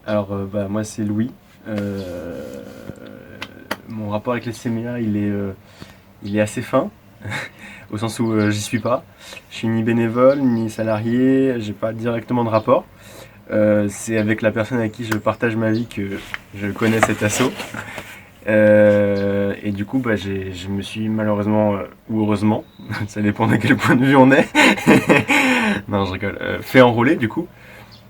Alors, moi, c'est Louis. Mon rapport avec les CMA, il est assez fin, au sens où j'y suis pas. Je suis ni bénévole, ni salarié, j'ai pas directement de rapport. C'est avec la personne avec qui je partage ma vie que je connais cet assaut. Et du coup, je me suis malheureusement, ou heureusement, ça dépend de quel point de vue on est, non, je rigole, fait enrôler du coup.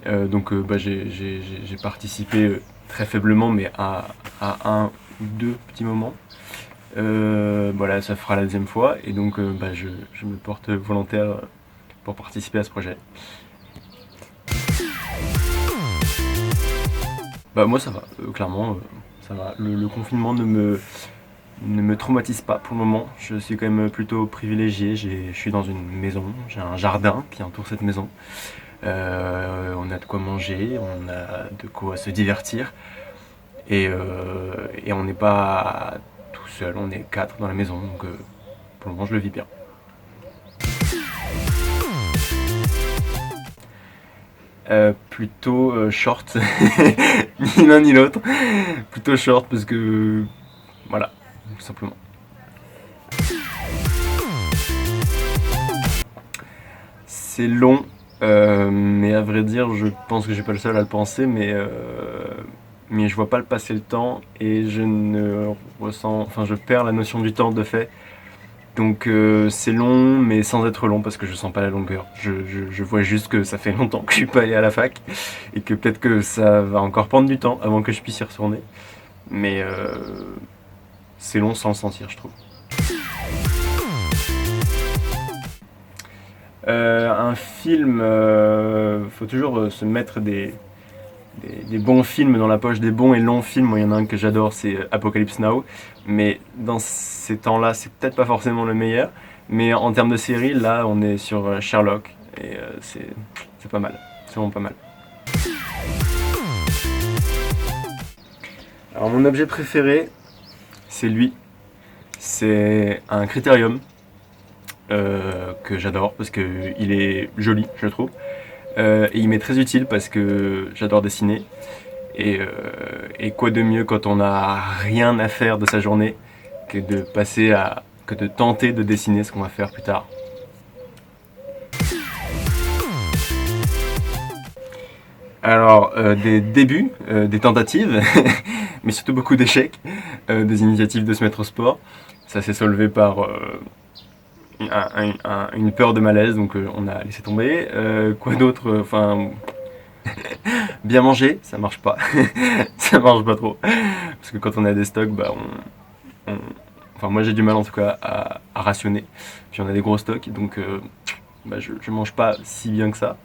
J'ai participé très faiblement, mais à un ou deux petits moments. Voilà, ça fera la deuxième fois, et donc je me porte volontaire pour participer à ce projet. Bah moi ça va, clairement, ça va. Le confinement ne me traumatise pas pour le moment. Je suis quand même plutôt privilégié. Je suis dans une maison, j'ai un jardin qui entoure cette maison. On a de quoi manger, on a de quoi se divertir. Et on n'est pas tout seul, on est quatre dans la maison, donc pour le moment je le vis bien. Plutôt short, ni l'un ni l'autre. Plutôt short parce que voilà, tout simplement. C'est long, mais à vrai dire, je pense que je suis pas le seul à le penser, mais je vois pas le passer le temps et je ne ressens, enfin je perds la notion du temps de fait. Donc c'est long, mais sans être long parce que je sens pas la longueur. Je vois juste que ça fait longtemps que je suis pas allé à la fac et que peut-être que ça va encore prendre du temps avant que je puisse y retourner. Mais c'est long sans le sentir, je trouve. Un film, faut toujours se mettre des bons films dans la poche, des bons et longs films. Moi, il y en a un que j'adore, c'est Apocalypse Now. Mais dans ces temps-là, c'est peut-être pas forcément le meilleur. Mais en termes de série, là, on est sur Sherlock. Et c'est pas mal. C'est vraiment pas mal. Alors, mon objet préféré, c'est lui. C'est un critérium que j'adore parce qu'il est joli, je trouve. Et il m'est très utile parce que j'adore dessiner. Et quoi de mieux quand on n'a rien à faire de sa journée que de tenter de dessiner ce qu'on va faire plus tard. Alors, des débuts, des tentatives, mais surtout beaucoup d'échecs, des initiatives de se mettre au sport. Ça s'est solvé par une peur de malaise, donc on a laissé tomber. Quoi d'autre? Enfin, bien manger, ça marche pas. Ça marche pas trop. Parce que quand on a des stocks, enfin moi j'ai du mal en tout cas à rationner. Puis on a des gros stocks, donc je mange pas si bien que ça.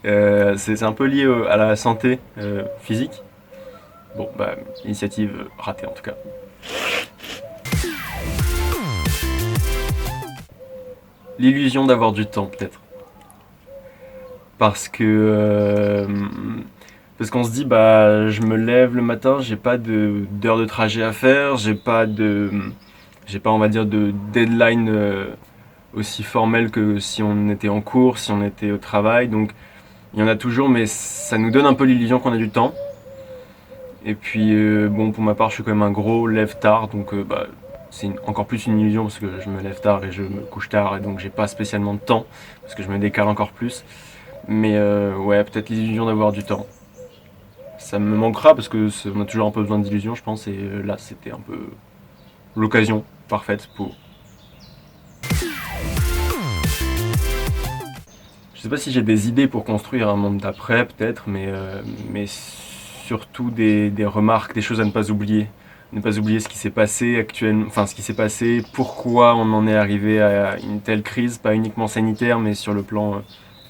C'est un peu lié à la santé physique. Bon, initiative ratée en tout cas. L'illusion d'avoir du temps peut-être. Parce que parce qu'on se dit je me lève le matin, j'ai pas d'heure de trajet à faire, j'ai pas on va dire de deadline aussi formel que si on était en cours, si on était au travail. Donc il y en a toujours, mais ça nous donne un peu l'illusion qu'on a du temps. Et puis bon, pour ma part, je suis quand même un gros lève tard, donc encore plus une illusion parce que je me lève tard et je me couche tard, et donc j'ai pas spécialement de temps parce que je me décale encore plus. Mais ouais, peut-être l'illusion d'avoir du temps. Ça me manquera parce que on a toujours un peu besoin d'illusions, je pense, et là c'était un peu l'occasion parfaite pour. Je sais pas si j'ai des idées pour construire un monde d'après, peut-être, mais surtout des remarques, des choses à ne pas oublier. Ne pas oublier ce qui s'est passé actuellement, enfin ce qui s'est passé, pourquoi on en est arrivé à une telle crise, pas uniquement sanitaire, mais sur le plan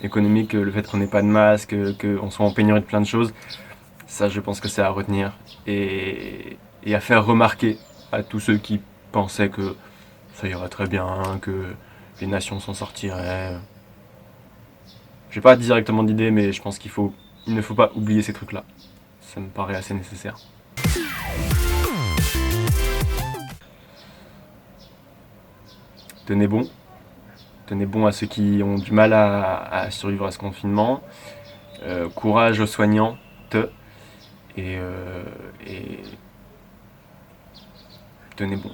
économique, le fait qu'on n'ait pas de masque, qu'on soit en pénurie de plein de choses. Ça, je pense que c'est à retenir et à faire remarquer à tous ceux qui pensaient que ça irait très bien, que les nations s'en sortiraient. J'ai pas directement d'idée, mais je pense il ne faut pas oublier ces trucs-là. Ça me paraît assez nécessaire. Tenez bon. Tenez bon à ceux qui ont du mal à survivre à ce confinement. Courage aux soignants. et tenez bon.